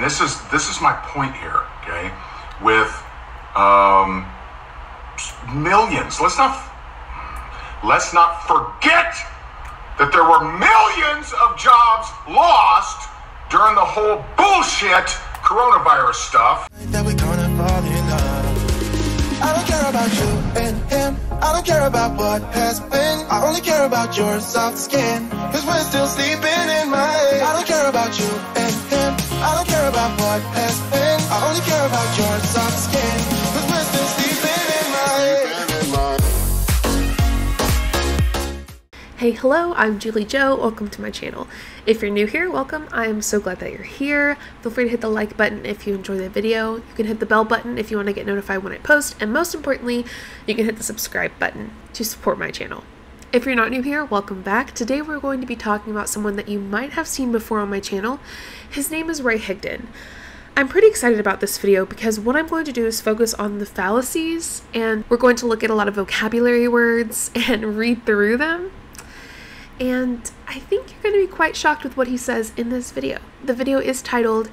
and this is my point here, okay, with millions. Let's not forget that there were millions of jobs lost during the whole bullshit coronavirus stuff. That we're gonna fall in love. I don't care about you and him. I don't care about what has been. I only care about your soft skin, 'cause we're still sleeping in my head. I don't care about you and him. I don't care about what has been. I only care about your soft skin, 'cause we're still sleeping in my head. Hey, hello, I'm JulieJo. Welcome to my channel. If you're new here, welcome. I am so glad that you're here. Feel free to hit the like button if you enjoy the video. You can hit the bell button if you want to get notified when I post, and most importantly, you can hit the subscribe button to support my channel. If you're not new here, welcome back. Today we're going to be talking about someone that you might have seen before on my channel. His name is Higdon. I'm pretty excited about this video because what I'm going to do is focus on the fallacies, and we're going to look at a lot of vocabulary words and read through them. And I think you're going to be quite shocked with what he says in this video. The video is titled,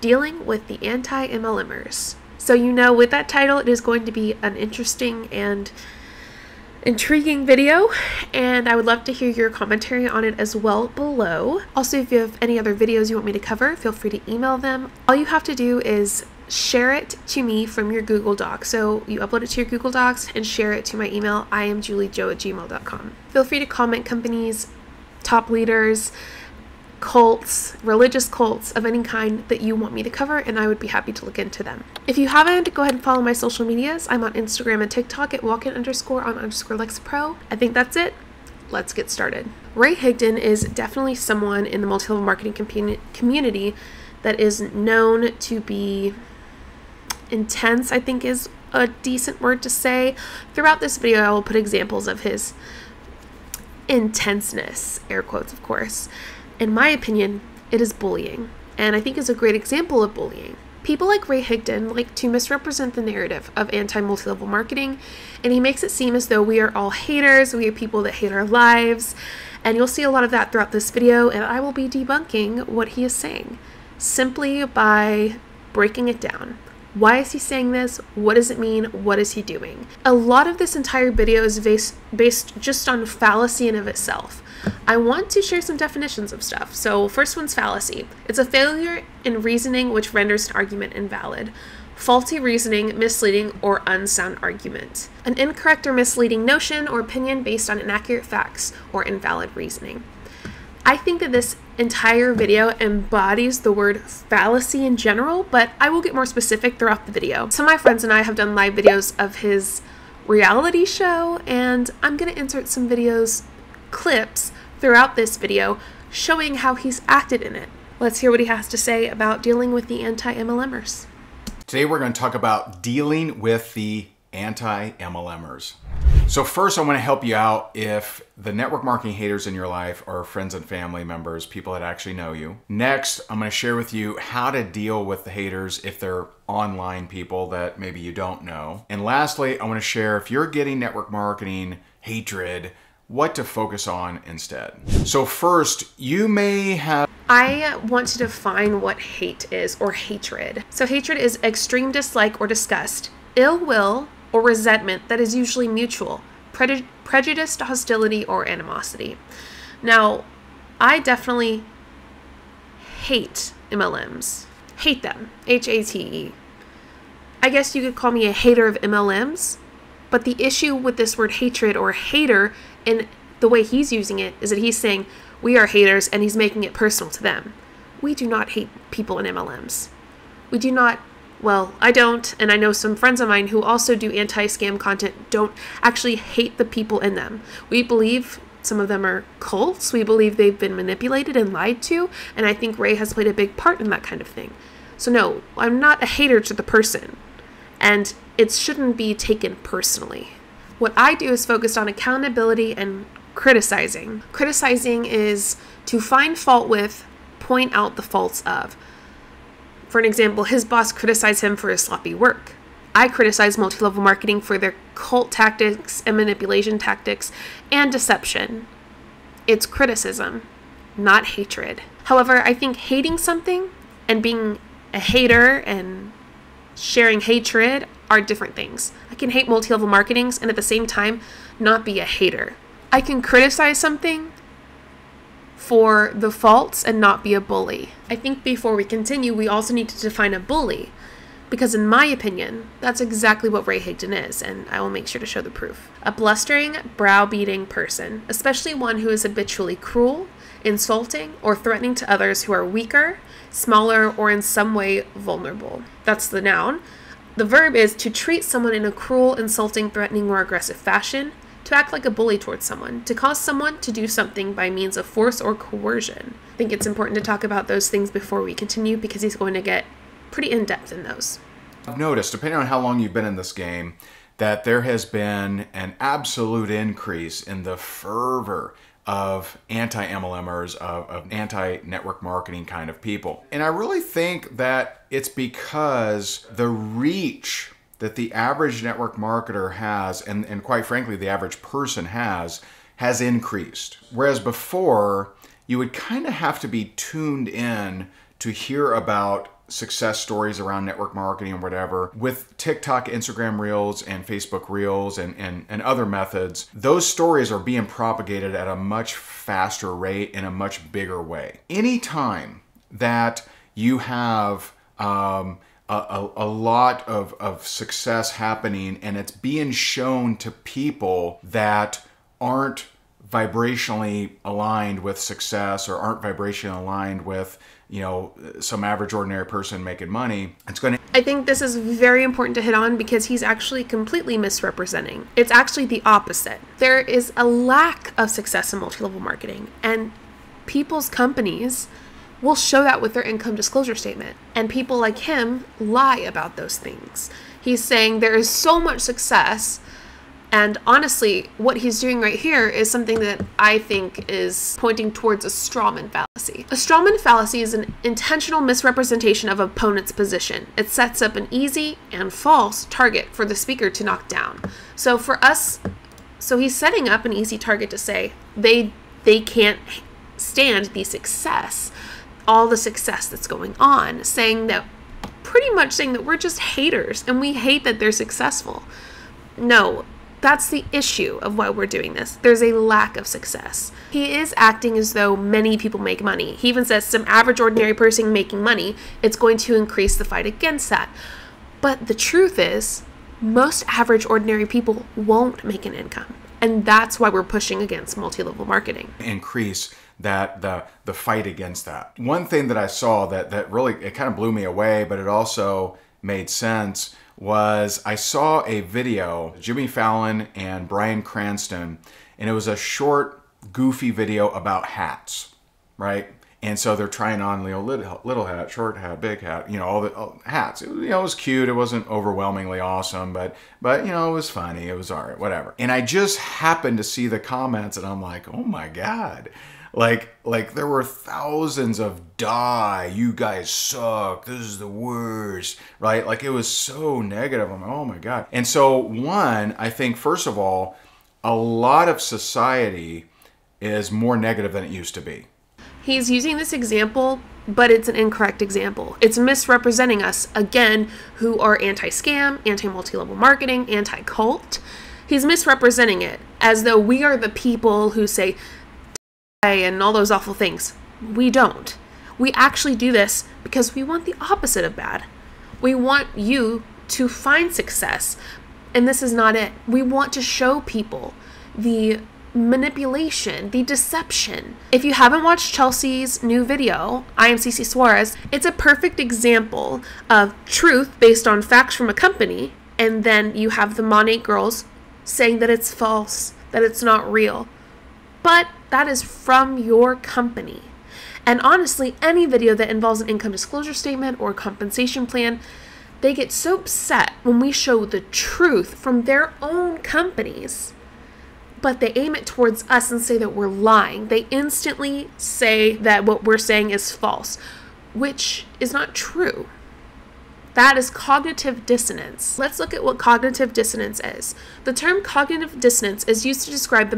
Dealing with the Anti MLMers. So you know, with that title, it is going to be an interesting and intriguing video, and I would love to hear your commentary on it as well below. Also, if you have any other videos you want me to cover, feel free to email them. All you have to do is share it to me from your Google Doc. So you upload it to your Google Docs and share it to my email, IamJulieJo@gmail.com. Feel free to comment companies, top leaders, cults, religious cults of any kind that you want me to cover, and I would be happy to look into them. If you haven't, go ahead and follow my social medias. I'm on Instagram and TikTok at walkin_on_LexaPro. I think that's it. Let's get started. Higdon is definitely someone in the multi-level marketing community that is known to be intense, I think is a decent word to say. Throughout this video, I will put examples of his intenseness, air quotes of course. In my opinion, it is bullying, and I think is a great example of bullying. People like Higdon like to misrepresent the narrative of anti-multi-level marketing, and he makes it seem as though we are all haters, we are people that hate our lives, and you'll see a lot of that throughout this video, and I will be debunking what he is saying simply by breaking it down. Why is he saying this? What does it mean? What is he doing? A lot of this entire video is based just on fallacy in of itself. I want to share some definitions of stuff. So first one's fallacy. It's a failure in reasoning which renders an argument invalid. Faulty reasoning, misleading, or unsound argument. An incorrect or misleading notion or opinion based on inaccurate facts or invalid reasoning. I think that this entire video embodies the word fallacy in general, but I will get more specific throughout the video. Some of my friends and I have done live videos of his reality show, and I'm going to insert some clips throughout this video showing how he's acted in it. Let's hear what he has to say about dealing with the anti-MLMers. Today we're going to talk about dealing with the anti-MLMers. So first I want to help you out if the network marketing haters in your life are friends and family members, people that actually know you. Next, I'm going to share with you how to deal with the haters if they're online people that maybe you don't know. And lastly, I want to share if you're getting network marketing hatred, what to focus on instead. So first, you may have... I want to define what hate is, or hatred. So hatred is extreme dislike or disgust, ill will, or resentment that is usually mutual, prejudice, hostility, or animosity. Now, I definitely hate MLMs. Hate them. H-A-T-E. I guess you could call me a hater of MLMs, but the issue with this word hatred or hater and the way he's using it is that he's saying we are haters and he's making it personal to them. We do not hate people in MLMs. We do not. Well, I don't, and I know some friends of mine who also do anti-scam content don't actually hate the people in them. We believe some of them are cults. We believe they've been manipulated and lied to, and I think Ray has played a big part in that kind of thing. So no, I'm not a hater to the person, and it shouldn't be taken personally. What I do is focused on accountability and criticizing. Criticizing is to find fault with, point out the faults of. For an example, his boss criticized him for his sloppy work. I criticize multi-level marketing for their cult tactics and manipulation tactics and deception. It's criticism, not hatred. However, I think hating something and being A hater and sharing hatred are different things. I can hate multi-level marketings and at the same time not be a hater. I can criticize something for the faults and not be a bully. I think before we continue, we also need to define a bully, because in my opinion, that's exactly what Ray Higdon is, and I will make sure to show the proof. A blustering, browbeating person, especially one who is habitually cruel, insulting, or threatening to others who are weaker, smaller, or in some way vulnerable. That's the noun. The verb is to treat someone in a cruel, insulting, threatening, or aggressive fashion, to act like a bully towards someone, to cause someone to do something by means of force or coercion. I think it's important to talk about those things before we continue because he's going to get pretty in-depth in those. I've noticed, depending on how long you've been in this game, that there has been an absolute increase in the fervor of anti-MLMers, of anti-network marketing kind of people. And I really think that it's because the reach that the average network marketer has, and quite frankly, the average person has increased. Whereas before, you would kind of have to be tuned in to hear about success stories around network marketing or whatever. With TikTok, Instagram Reels, and Facebook Reels, and other methods, those stories are being propagated at a much faster rate in a much bigger way. Anytime that you have a lot of success happening and it's being shown to people that aren't vibrationally aligned with success or aren't vibrationally aligned with, you know, some average ordinary person making money, it's going to... I think this is very important to hit on because he's actually completely misrepresenting. It's actually the opposite. There is a lack of success in multi-level marketing, and people's companies will show that with their income disclosure statement. And people like him lie about those things. He's saying there is so much success, and honestly, what he's doing right here is something that I think is pointing towards a strawman fallacy. A strawman fallacy is an intentional misrepresentation of an opponent's position. It sets up an easy and false target for the speaker to knock down. So for us, he's setting up an easy target to say they can't stand the success, all the success that's going on, pretty much saying that we're just haters and we hate that they're successful. No. That's the issue of why we're doing this. There's a lack of success. He is acting as though many people make money. He even says some average ordinary person making money, it's going to increase the fight against that. But the truth is, most average ordinary people won't make an income. And that's why we're pushing against multi-level marketing. Increase that the fight against that. One thing that I saw that really, it kind of blew me away, but it also made sense, was I saw a video, Jimmy Fallon and Bryan Cranston, and it was a short, goofy video about hats, right? And so they're trying on, you know, little hat, short hat, big hat, you know, all the hats. It was cute. It wasn't overwhelmingly awesome, but you know, it was funny. It was all right, whatever. And I just happened to see the comments, and I'm like, oh my God. Like there were thousands of "die, you guys suck, this is the worst," right? Like it was so negative. I'm like, oh my God. And so one, I think first of all, a lot of society is more negative than it used to be. He's using this example, but it's an incorrect example. It's misrepresenting us, again, who are anti-scam, anti-multi-level marketing, anti-cult. He's misrepresenting it as though we are the people who say and all those awful things. We don't. We actually do this because we want the opposite of bad. We want you to find success, and this is not it. We want to show people the manipulation, the deception. If you haven't watched Chelsea's new video, I Am CC Suarez, it's a perfect example of truth based on facts from a company, and then you have the Monat girls saying that it's false, that it's not real. But that is from your company. And honestly, any video that involves an income disclosure statement or compensation plan, they get so upset when we show the truth from their own companies, but they aim it towards us and say that we're lying. They instantly say that what we're saying is false, which is not true. That is cognitive dissonance. Let's look at what cognitive dissonance is. The term cognitive dissonance is used to describe the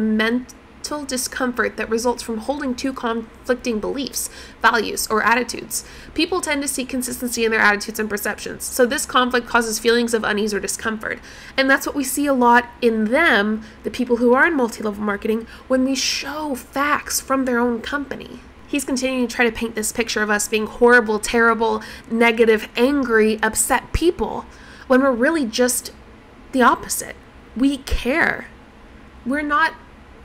mental discomfort that results from holding two conflicting beliefs, values, or attitudes. People tend to seek consistency in their attitudes and perceptions, so this conflict causes feelings of unease or discomfort. And that's what we see a lot in them, the people who are in multi-level marketing, when we show facts from their own company. He's continuing to try to paint this picture of us being horrible, terrible, negative, angry, upset people, when we're really just the opposite. We care. We're not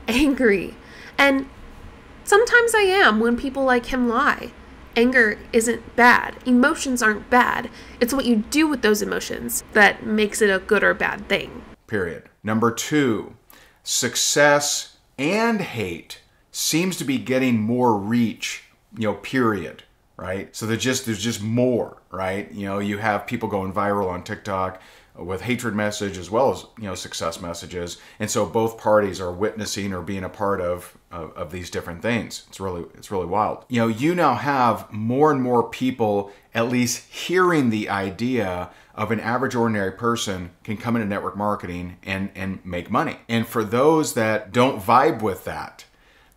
angry. And sometimes I am when people like him lie. Anger isn't bad. Emotions aren't bad. It's what you do with those emotions that makes it a good or bad thing. Period. Number 2, success and hate seems to be getting more reach, period, right? So there's just more, right? You have people going viral on TikTok with hatred message as well as, success messages. And so both parties are witnessing or being a part of these different things. It's really wild. You now have more and more people at least hearing the idea of an average ordinary person can come into network marketing and make money. And for those that don't vibe with that,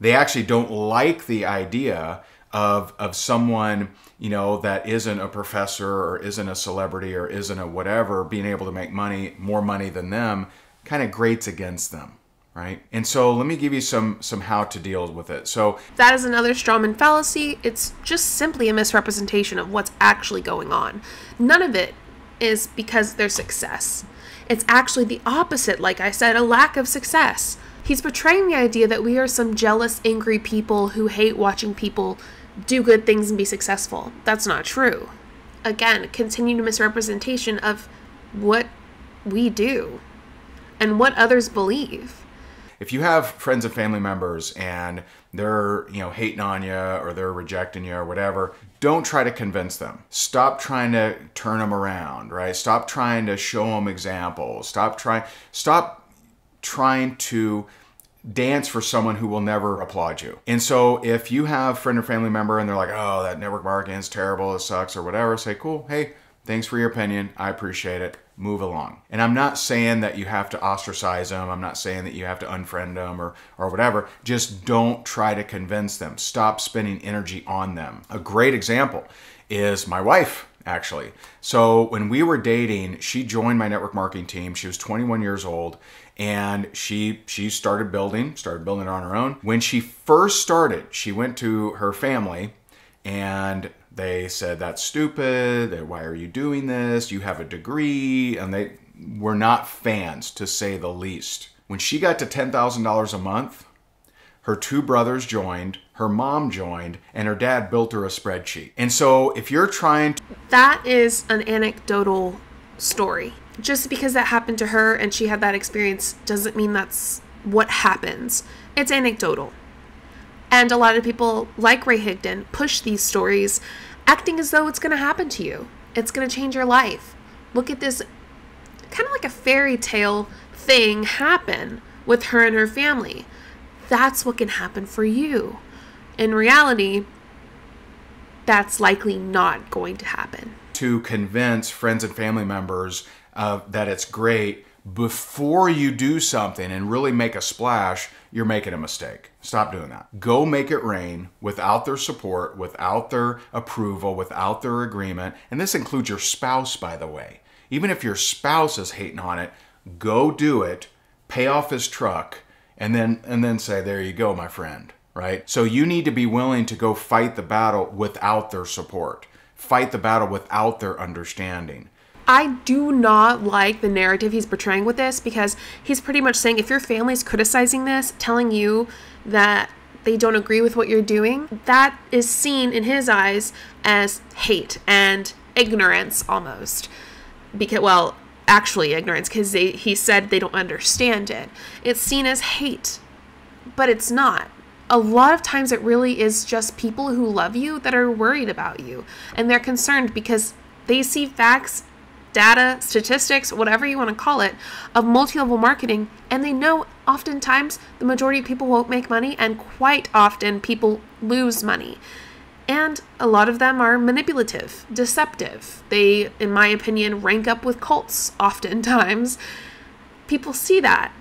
they actually don't like the idea of someone, that isn't a professor or isn't a celebrity or isn't a whatever, being able to make money, more money than them, kind of grates against them, right? And so let me give you some how to deal with it. So that is another strawman fallacy. It's just simply a misrepresentation of what's actually going on. None of it is because of their success. It's actually the opposite, like I said, a lack of success. He's portraying the idea that we are some jealous, angry people who hate watching people do good things and be successful. That's not true. Again, continued misrepresentation of what we do and what others believe. If you have friends and family members and they're, hating on you or they're rejecting you or whatever, don't try to convince them. Stop trying to turn them around, right? Stop trying to show them examples. Stop trying to dance for someone who will never applaud you. And so if you have a friend or family member and they're like, oh, that network marketing is terrible, it sucks or whatever, say, cool, hey, thanks for your opinion. I appreciate it. Move along. And I'm not saying that you have to ostracize them. I'm not saying that you have to unfriend them or whatever. Just don't try to convince them. Stop spending energy on them. A great example is my wife, actually. So when we were dating, she joined my network marketing team. She was 21 years old and she started building it on her own. When she first started, she went to her family and they said, that's stupid. Why are you doing this? You have a degree. And they were not fans, to say the least. When she got to $10,000 a month, her 2 brothers joined, her mom joined, and her dad built her a spreadsheet. And so if you're trying to... That is an anecdotal story. Just because that happened to her and she had that experience doesn't mean that's what happens. It's anecdotal. And a lot of people like Ray Higdon push these stories acting as though it's going to happen to you. It's going to change your life. Look at this kind of like a fairy tale thing happen with her and her family. That's what can happen for you. In reality, that's likely not going to happen. To convince friends and family members that it's great before you do something and really make a splash, you're making a mistake. Stop doing that. Go make it rain without their support, without their approval, without their agreement. And this includes your spouse, by the way. Even if your spouse is hating on it, go do it, pay off his truck, and then say, there you go, my friend, right? So you need to be willing to go fight the battle without their support. Fight the battle without their understanding. I do not like the narrative he's portraying with this, because he's pretty much saying if your family's criticizing this, telling you that they don't agree with what you're doing, that is seen in his eyes as hate and ignorance almost. Because, well, actually ignorance, because he said they don't understand it. It's seen as hate, but it's not. A lot of times it really is just people who love you that are worried about you, and they're concerned because they see facts, data, statistics, whatever you want to call it, of multi-level marketing, and they know oftentimes the majority of people won't make money, and quite often people lose money. And a lot of them are manipulative, deceptive. They, in my opinion, rank up with cults oftentimes. People see that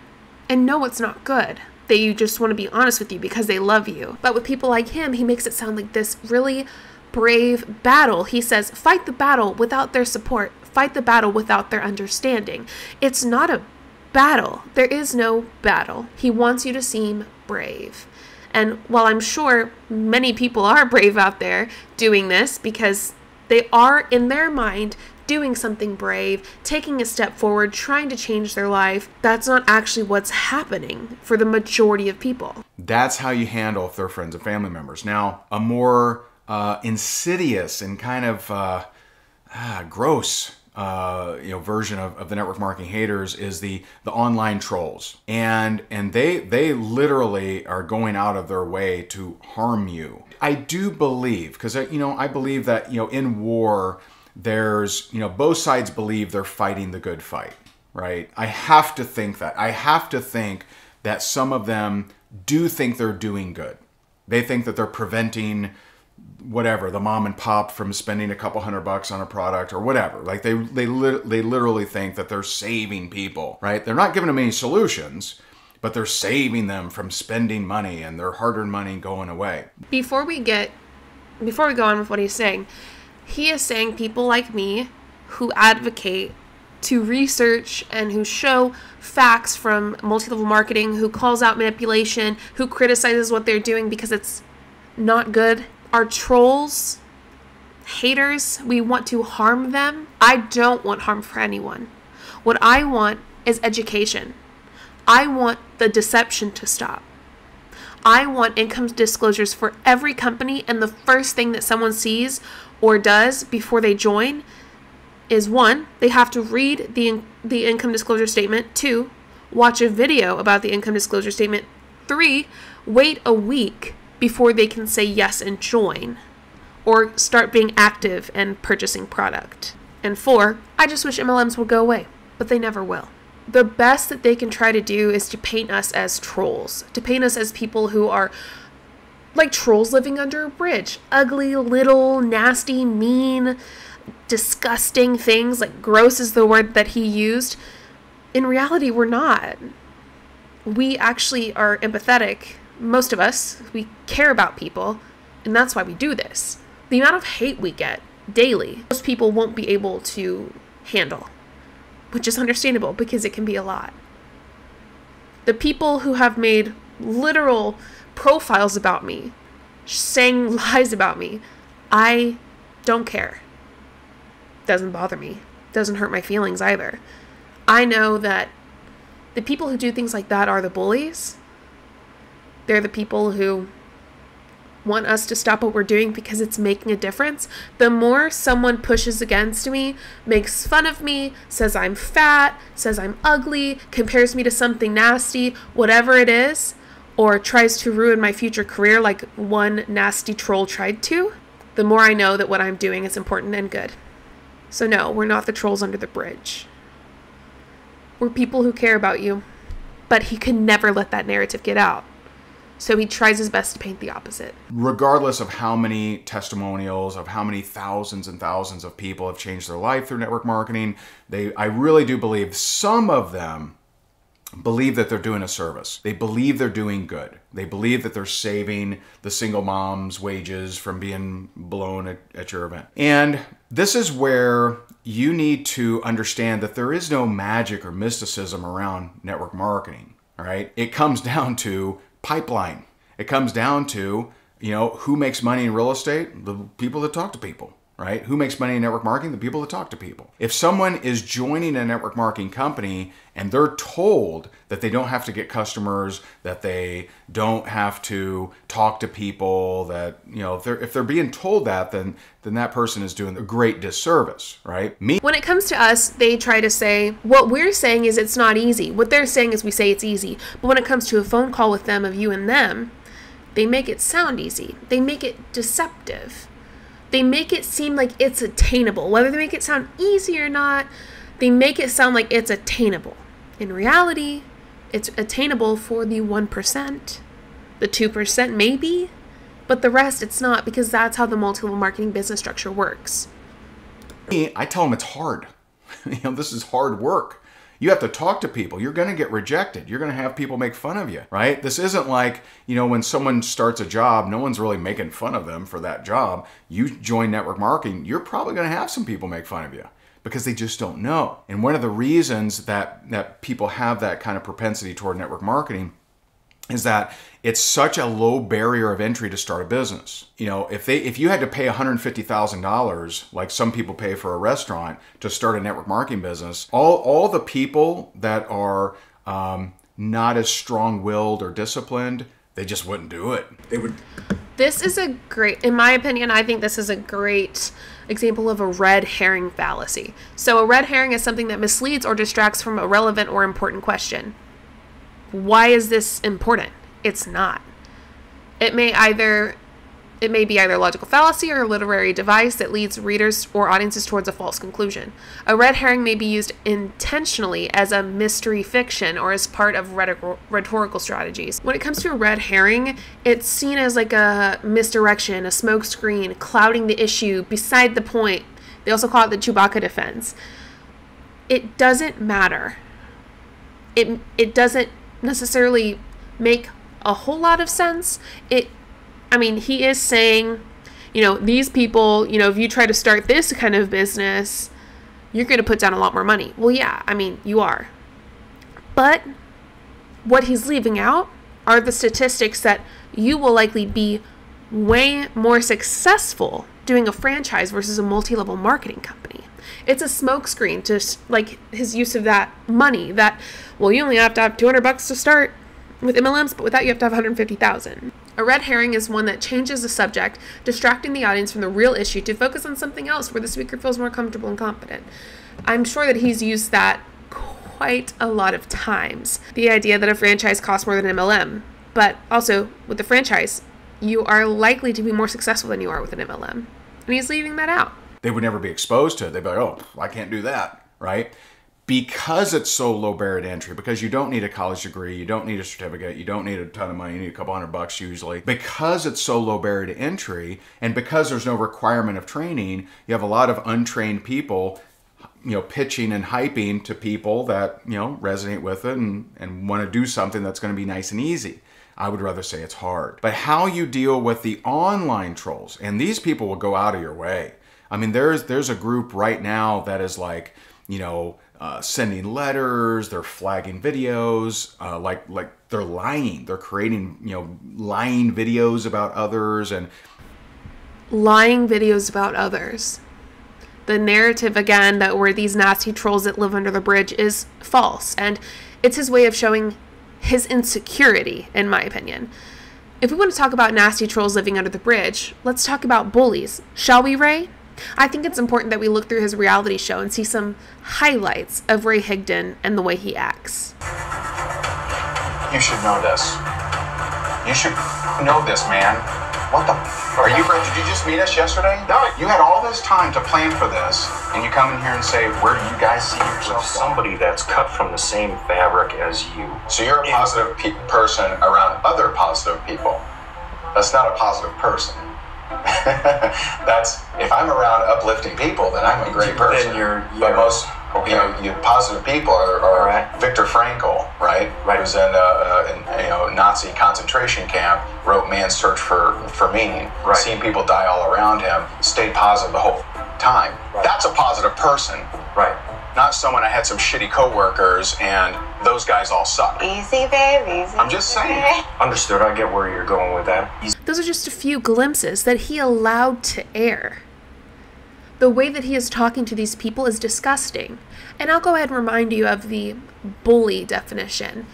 and know it's not good. They just want to be honest with you because they love you. But with people like him, he makes it sound like this really brave battle. He says, fight the battle without their support. Fight the battle without their understanding. It's not a battle. There is no battle. He wants you to seem brave. And while I'm sure many people are brave out there doing this because they are in their mind doing something brave, taking a step forward, trying to change their life, that's not actually what's happening for the majority of people. That's how you handle if they're friends and family members. Now, a more insidious and kind of gross version of the network marketing haters is the online trolls, and they literally are going out of their way to harm you. I do believe, because I believe that in war there's both sides believe they're fighting the good fight, right? I have to think that. I have to think that some of them do think they're doing good. They think that they're preventing whatever, the mom and pop from spending a couple $100 on a product or whatever. Like they literally think that they're saving people, right? They're not giving them any solutions, but they're saving them from spending money and their hard-earned money going away. Before we go on with what he's saying, he is saying people like me who advocate to research and who show facts from multi-level marketing, who calls out manipulation, who criticizes what they're doing because it's not good, are trolls, haters. We want to harm them. I don't want harm for anyone. What I want is education. I want the deception to stop. I want income disclosures for every company, and the first thing that someone sees or does before they join is 1, they have to read the income disclosure statement, 2, watch a video about the income disclosure statement, 3, wait a week before they can say yes and join or start being active and purchasing product. And 4, I just wish MLMs would go away, but they never will. The best that they can try to do is to paint us as trolls, to paint us as people who are like trolls living under a bridge. Ugly, little, nasty, mean, disgusting things. Like gross is the word that he used. In reality, we're not. We actually are empathetic. Most of us, we care about people, and that's why we do this. The amount of hate we get daily, most people won't be able to handle, which is understandable because it can be a lot. The people who have made literal profiles about me, saying lies about me, I don't care. Doesn't bother me. Doesn't hurt my feelings either. I know that the people who do things like that are the bullies. They're the people who want us to stop what we're doing because it's making a difference. The more someone pushes against me, makes fun of me, says I'm fat, says I'm ugly, compares me to something nasty, whatever it is, or tries to ruin my future career like one nasty troll tried to, the more I know that what I'm doing is important and good. So no, we're not the trolls under the bridge. We're people who care about you, but he can never let that narrative get out. So he tries his best to paint the opposite. Regardless of how many testimonials, of how many thousands and thousands of people have changed their life through network marketing, I really do believe some of them believe that they're doing a service. They believe they're doing good. They believe that they're saving the single mom's wages from being blown at your event. And this is where you need to understand that there is no magic or mysticism around network marketing, all right? It comes down to pipeline. It comes down to, who makes money in real estate? The people that talk to people, right? Who makes money in network marketing? The people that talk to people. If someone is joining a network marketing company and they're told that they don't have to get customers, that they don't have to talk to people, that, if they're being told that, then that person is doing a great disservice, right? When it comes to us, they try to say, what we're saying is it's not easy. What they're saying is we say it's easy. But when it comes to a phone call with them, of you and them, they make it sound easy. They make it deceptive. They make it seem like it's attainable. Whether they make it sound easy or not, they make it sound like it's attainable. In reality, it's attainable for the 1%, the 2% maybe, but the rest it's not, because that's how the multi-level marketing business structure works. I tell them it's hard. This is hard work. You have to talk to people. You're going to get rejected. You're going to have people make fun of you, right? This isn't like, you know, when someone starts a job, no one's really making fun of them for that job. You join network marketing, you're probably going to have some people make fun of you because they just don't know. And one of the reasons that people have that kind of propensity toward network marketing is that it's such a low barrier of entry to start a business. You know, if you had to pay $150,000, like some people pay for a restaurant, to start a network marketing business, all the people that are not as strong-willed or disciplined, they just wouldn't do it. They would. This is a great, in my opinion, I think this is a great example of a red herring fallacy. So a red herring is something that misleads or distracts from a relevant or important question. Why is this important? It's not. It may be either a logical fallacy or a literary device that leads readers or audiences towards a false conclusion. A red herring may be used intentionally as a mystery fiction or as part of rhetorical strategies. When it comes to a red herring, it's seen as like a misdirection, a smokescreen, clouding the issue, beside the point. They also call it the Chewbacca defense. It doesn't matter. It doesn't necessarily make a whole lot of sense. I mean, he is saying, you know, these people, you know, if you try to start this kind of business, you're going to put down a lot more money. Well, yeah, I mean, you are. But what he's leaving out are the statistics that you will likely be way more successful doing a franchise versus a multi-level marketing company. It's a smokescreen to, like, his use of that money that, well, you only have to have $200 to start with MLMs, but with that you have to have $150,000. A red herring is one that changes the subject, distracting the audience from the real issue to focus on something else where the speaker feels more comfortable and confident. I'm sure that he's used that quite a lot of times. The idea that a franchise costs more than an MLM, but also with the franchise, you are likely to be more successful than you are with an MLM. And he's leaving that out. They would never be exposed to it. They'd be like, oh, I can't do that, right? Because it's so low barrier to entry, because you don't need a college degree, you don't need a certificate, you don't need a ton of money, you need a couple $100 usually. Because it's so low barrier to entry, and because there's no requirement of training, you have a lot of untrained people, you know, pitching and hyping to people that, you know, resonate with it and want to do something that's going to be nice and easy. I would rather say it's hard. But how you deal with the online trolls, and these people will go out of your way. I mean, there's a group right now that is like, you know, sending letters, they're flagging videos, like they're lying. They're creating, you know, lying videos about others and lying videos about others. The narrative, again, that we're these nasty trolls that live under the bridge is false. And it's his way of showing his insecurity, in my opinion. If we want to talk about nasty trolls living under the bridge, let's talk about bullies. Shall we, Ray? I think it's important that we look through his reality show and see some highlights of Ray Higdon and the way he acts. You should know this. You should know this, man. What the? Are you? Did you just meet us yesterday? No. You had all this time to plan for this, and you come in here and say, "Where do you guys see yourself?" Somebody that's cut from the same fabric as you. So you're a positive person around other positive people. That's not a positive person. That's, if I'm around uplifting people, then I'm a great person. Then but most, okay. you positive people are right. Viktor Frankl, right? Who's in a Nazi concentration camp, wrote Man's Search for Meaning. Right. Seeing people die all around him, stayed positive the whole time. Right. That's a positive person. Right. Not someone I had some shitty coworkers and those guys all suck. Easy, babe, easy. I'm just saying. Understood. I get where you're going with that. Those are just a few glimpses that he allowed to air. The way that he is talking to these people is disgusting. And I'll go ahead and remind you of the bully definition.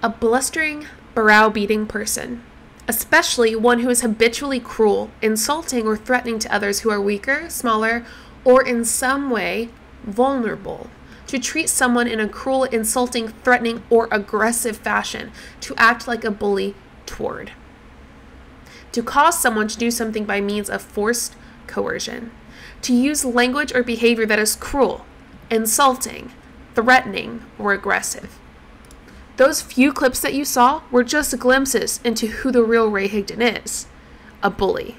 A blustering, brow-beating person, especially one who is habitually cruel, insulting, or threatening to others who are weaker, smaller, or in some way vulnerable. To treat someone in a cruel, insulting, threatening, or aggressive fashion. To act like a bully toward. To cause someone to do something by means of forced coercion. To use language or behavior that is cruel, insulting, threatening, or aggressive. Those few clips that you saw were just glimpses into who the real Ray Higdon is. A bully.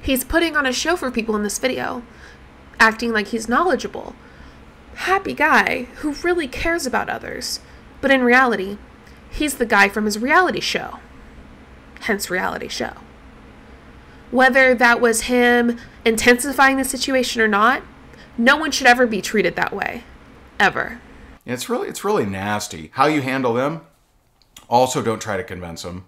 He's putting on a show for people in this video, acting like he's knowledgeable. happy guy who really cares about others. But in reality, he's the guy from his reality show. Hence reality show. Whether that was him intensifying the situation or not, no one should ever be treated that way. Ever. It's really nasty. How you handle them, also don't try to convince them.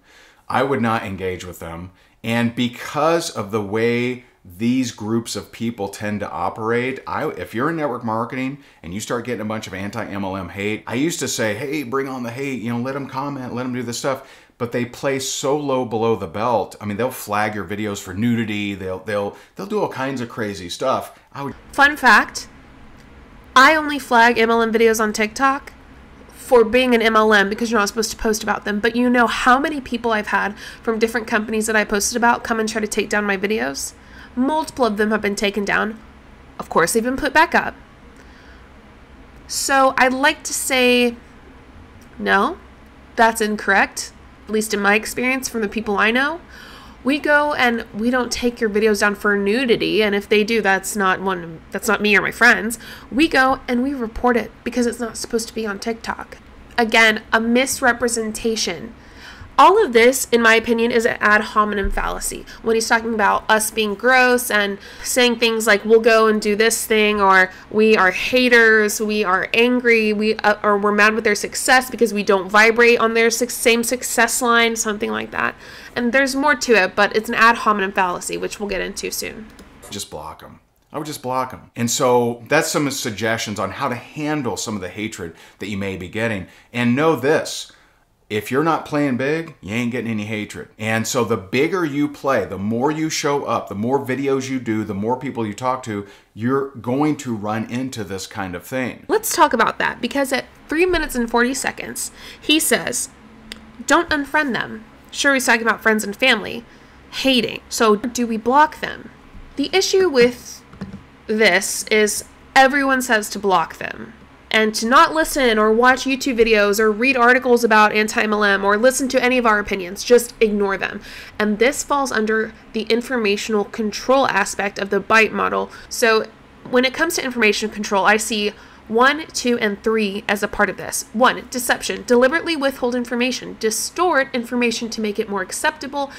I would not engage with them. And because of the way these groups of people tend to operate, if you're in network marketing and you start getting a bunch of anti-MLM hate, I used to say, hey, bring on the hate, you know, let them comment, let them do this stuff. But they play so low below the belt. I mean, they'll flag your videos for nudity. They'll do all kinds of crazy stuff. Fun fact, I only flag MLM videos on TikTok for being an MLM because you're not supposed to post about them. But you know how many people I've had from different companies that I posted about come and try to take down my videos? Multiple of them have been taken down. Of course, they've been put back up. So I'd like to say, no, that's incorrect. At least in my experience from the people I know. We go and we don't take your videos down for nudity, and if they do, that's not me or my friends. We go and we report it because it's not supposed to be on TikTok. Again, a misrepresentation. All of this, in my opinion, is an ad hominem fallacy. When he's talking about us being gross and saying things like, we'll go and do this thing, or we are haters, we are angry, or we're mad with their success because we don't vibrate on their same success line, something like that. And there's more to it, but it's an ad hominem fallacy, which we'll get into soon. Just block them. I would just block them. And so that's some suggestions on how to handle some of the hatred that you may be getting. And know this. If you're not playing big, you ain't getting any hatred. And so the bigger you play, the more you show up, the more videos you do, the more people you talk to, you're going to run into this kind of thing. Let's talk about that, because at 3 minutes and 40 seconds, he says, don't unfriend them. Sure, he's talking about friends and family. Hating. So do we block them? The issue with this is everyone says to block them. And to not listen or watch YouTube videos or read articles about anti-MLM or listen to any of our opinions, just ignore them. And this falls under the informational control aspect of the BITE model. So when it comes to information control, I see 1, 2, and 3 as a part of this. 1, deception, deliberately withhold information, distort information to make it more acceptable,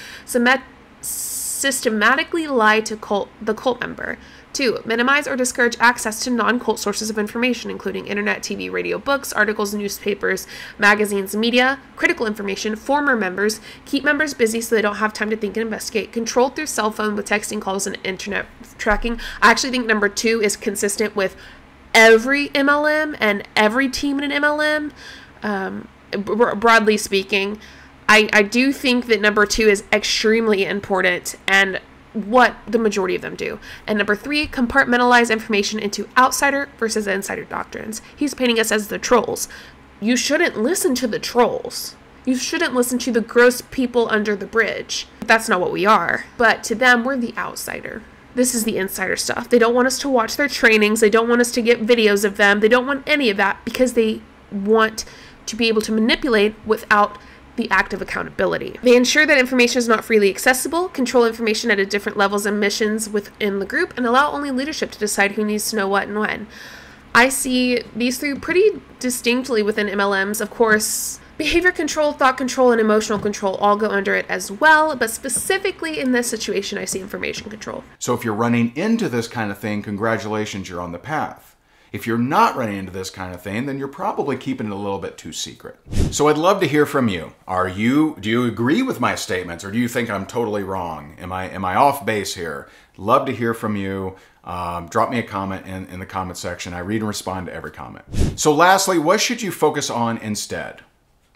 systematically lie to the cult member. 2, minimize or discourage access to non-cult sources of information, including internet, TV, radio, books, articles, newspapers, magazines, media, critical information, former members, keep members busy so they don't have time to think and investigate, control through cell phone with texting calls and internet tracking. I actually think number 2 is consistent with every MLM and every team in an MLM, broadly speaking. I do think that number 2 is extremely important and what the majority of them do. And number 3, compartmentalize information into outsider versus insider doctrines. He's painting us as the trolls. You shouldn't listen to the trolls. You shouldn't listen to the gross people under the bridge. That's not what we are. But to them, we're the outsider. This is the insider stuff. They don't want us to watch their trainings. They don't want us to get videos of them. They don't want any of that because they want to be able to manipulate without the act of accountability. They ensure that information is not freely accessible, control information at different levels and missions within the group, and allow only leadership to decide who needs to know what and when. I see these 3 pretty distinctly within MLMs. Of course, behavior control, thought control, and emotional control all go under it as well, but specifically in this situation, I see information control. So if you're running into this kind of thing, congratulations, you're on the path. If you're not running into this kind of thing, then you're probably keeping it a little bit too secret. So I'd love to hear from you. Do you agree with my statements, or do you think I'm totally wrong? Am I off base here? Love to hear from you. Drop me a comment in the comment section. I read and respond to every comment. So lastly, what should you focus on instead?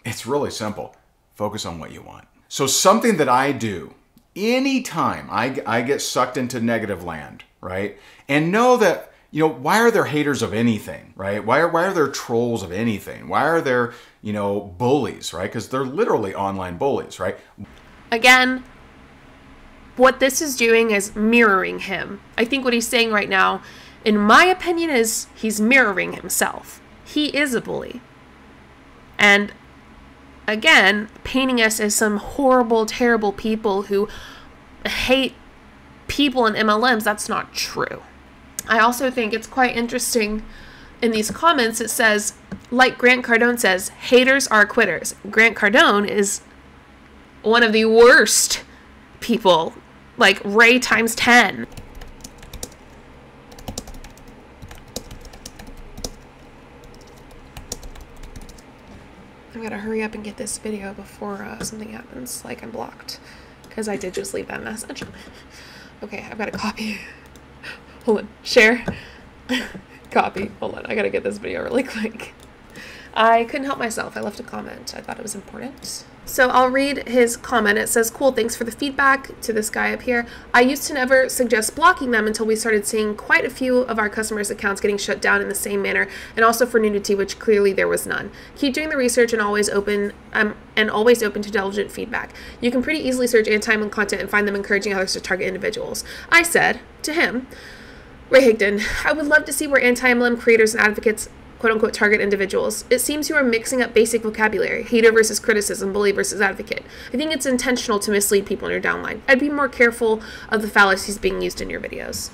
It's really simple. Focus on what you want. So something that I do anytime I get sucked into negative land, right? And know that, you know, why are there haters of anything, right? Why are there trolls of anything? Why are there, you know, bullies, right? Because they're literally online bullies, right? Again, what this is doing is mirroring him. I think what he's saying right now, in my opinion, is he's mirroring himself. He is a bully. And again, painting us as some horrible, terrible people who hate people in MLMs, that's not true. I also think it's quite interesting in these comments, it says, like Grant Cardone says, haters are quitters. Grant Cardone is one of the worst people, like Ray times 10. I gotta hurry up and get this video before something happens, like I'm blocked, because I did just leave that message. Okay, I've got to copy. Hold on, share, copy. Hold on, I gotta get this video really quick. I couldn't help myself. I left a comment. I thought it was important. So I'll read his comment. It says, cool, thanks for the feedback to this guy up here. I used to never suggest blocking them until we started seeing quite a few of our customers' accounts getting shut down in the same manner, and also for nudity, which clearly there was none. Keep doing the research and always open to diligent feedback. You can pretty easily search anti-MLM content and find them encouraging others to target individuals. I said to him, Ray Higdon, I would love to see where anti-MLM creators and advocates quote-unquote target individuals. It seems you are mixing up basic vocabulary, hater versus criticism, bully versus advocate. I think it's intentional to mislead people in your downline. I'd be more careful of the fallacies being used in your videos.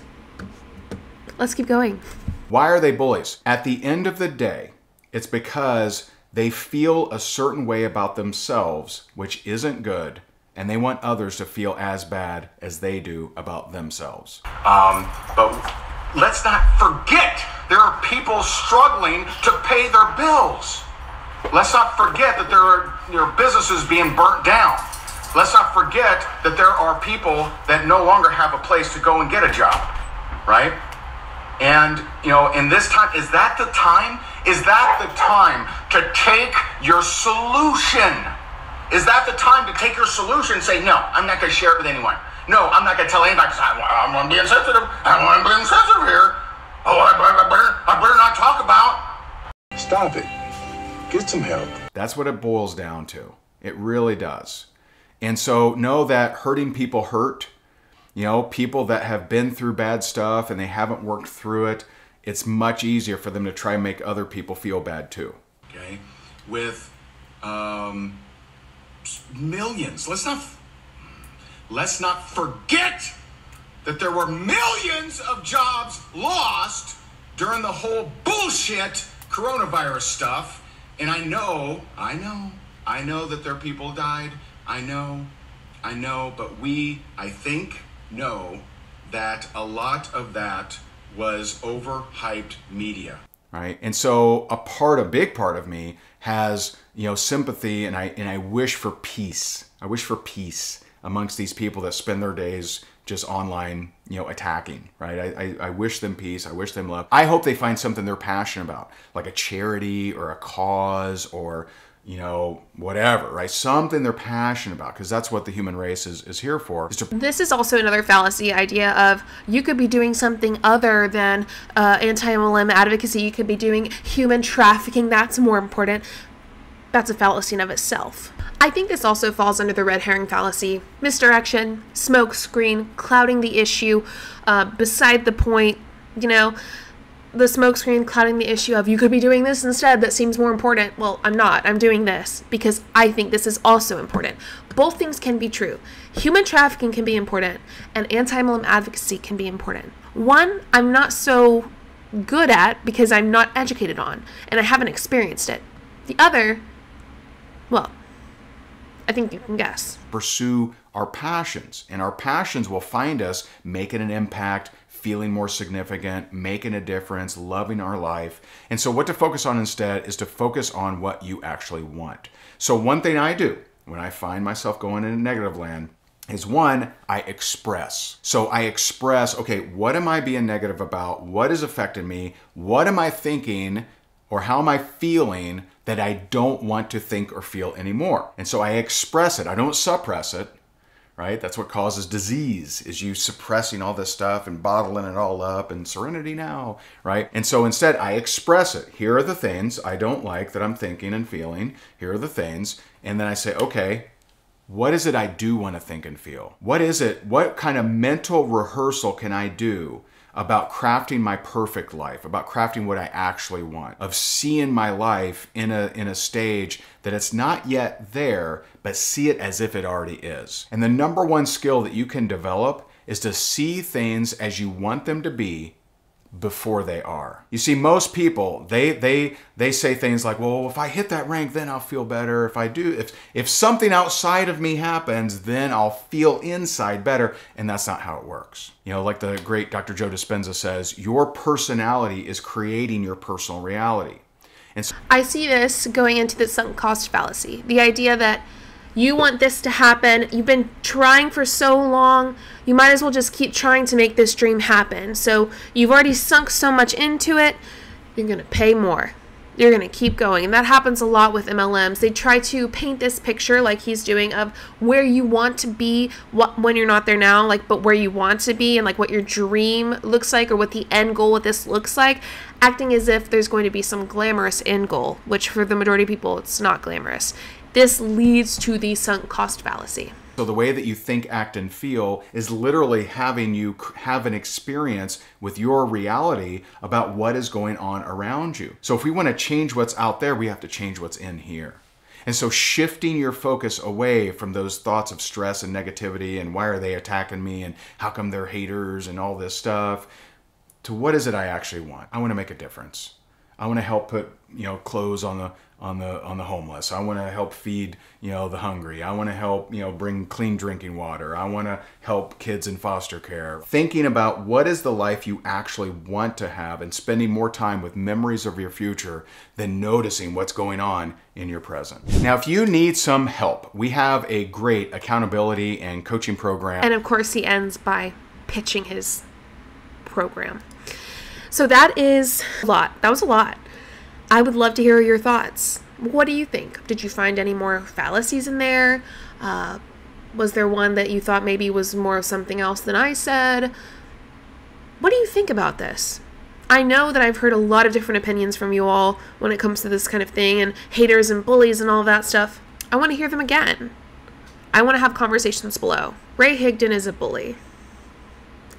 Let's keep going. Why are they bullies? At the end of the day, it's because they feel a certain way about themselves, which isn't good, and they want others to feel as bad as they do about themselves. But let's not forget, there are people struggling to pay their bills. Let's not forget that there are businesses being burnt down. Let's not forget that there are people that no longer have a place to go and get a job, right? And, you know, in this time, is that the time? Is that the time to take your solution? Is that the time to take your solution and say, no, I'm not going to share it with anyone. No, I'm not going to tell anybody because I'm being sensitive. I don't want to be insensitive here. Oh, I better not talk about. Stop it. Get some help. That's what it boils down to. It really does. And so know that hurting people hurt. You know, people that have been through bad stuff and they haven't worked through it, it's much easier for them to try and make other people feel bad too. Okay, with millions. Let's not forget that there were millions of jobs lost during the whole bullshit coronavirus stuff. And I know that there are people who died. I know, but we, I think, know that a lot of that was overhyped media. Right? And so a big part of me has, you know, sympathy, and I wish for peace. I wish for peace amongst these people that spend their days just online, you know, attacking, right? I wish them peace. I wish them love. I hope they find something they're passionate about, like a charity or a cause or, you know, whatever, right? Something they're passionate about, because that's what the human race is here for. This is also another fallacy idea of you could be doing something other than anti-MLM advocacy. You could be doing human trafficking. That's more important. That's a fallacy in of itself. I think this also falls under the red herring fallacy, misdirection, smoke screen, clouding the issue, beside the point, you know, the smoke screen clouding the issue of you could be doing this instead, that seems more important. Well, I'm not. I'm doing this because I think this is also important. Both things can be true. Human trafficking can be important and anti-MLM advocacy can be important. One, I'm not so good at because I'm not educated on and I haven't experienced it. The other, well, I think you can guess. Pursue our passions, and our passions will find us making an impact, feeling more significant, making a difference, loving our life. And so what to focus on instead is to focus on what you actually want. So one thing I do when I find myself going into negative land is, one, I express. So I express, okay, what am I being negative about? What is affecting me? What am I thinking or how am I feeling that I don't want to think or feel anymore? And so I express it. I don't suppress it, right? That's what causes disease, is you suppressing all this stuff and bottling it all up and serenity now, right? And so instead I express it. Here are the things I don't like that I'm thinking and feeling. Here are the things. And then I say, okay, what is it I do want to think and feel? What is it? What kind of mental rehearsal can I do about crafting my perfect life, about crafting what I actually want, of seeing my life in a stage that it's not yet there, but see it as if it already is. And the number one skill that you can develop is to see things as you want them to be before they are. You see, most people, they say things like, well, if I hit that rank, then I'll feel better. If something outside of me happens, then I'll feel inside better. And that's not how it works. You know, like the great Dr. Joe Dispenza says, your personality is creating your personal reality. And so I see this going into the sunk cost fallacy. The idea that you want this to happen, you've been trying for so long, you might as well just keep trying to make this dream happen. So you've already sunk so much into it, you're going to pay more. You're going to keep going. And that happens a lot with MLMs. They try to paint this picture like he's doing of where you want to be when you're not there now, like, but where you want to be and like what your dream looks like or what the end goal with this looks like, acting as if there's going to be some glamorous end goal, which for the majority of people, it's not glamorous. This leads to the sunk cost fallacy. So the way that you think, act, and feel is literally having you have an experience with your reality about what is going on around you. So if we want to change what's out there, we have to change what's in here. And so shifting your focus away from those thoughts of stress and negativity and why are they attacking me and how come they're haters and all this stuff, to what is it I actually want? I want to make a difference. I want to help put, clothes on the homeless. I want to help feed, the hungry. I want to help, bring clean drinking water. I want to help kids in foster care. Thinking about what is the life you actually want to have and spending more time with memories of your future than noticing what's going on in your present. Now, if you need some help, we have a great accountability and coaching program. And of course, he ends by pitching his program. So that is a lot. That was a lot. I would love to hear your thoughts. What do you think? Did you find any more fallacies in there? Was there one that you thought maybe was more of something else than I said? What do you think about this? I know that I've heard a lot of different opinions from you all when it comes to this kind of thing and haters and bullies and all that stuff. I want to hear them again. I want to have conversations below. Ray Higdon is a bully.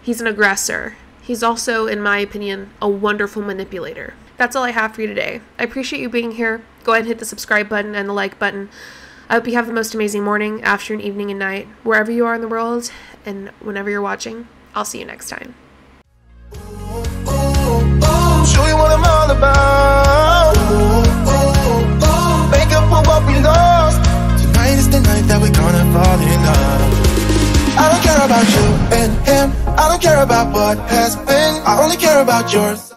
He's an aggressor. He's also, in my opinion, a wonderful manipulator. That's all I have for you today. I appreciate you being here. Go ahead and hit the subscribe button and the like button. I hope you have the most amazing morning, afternoon, evening, and night, wherever you are in the world, and whenever you're watching. I'll see you next time. Show you what I'm all about. Make up for what we lost. Tonight is the night that we're gonna fall in love. I don't care about you and him. I don't care about what has been. I only care about yours.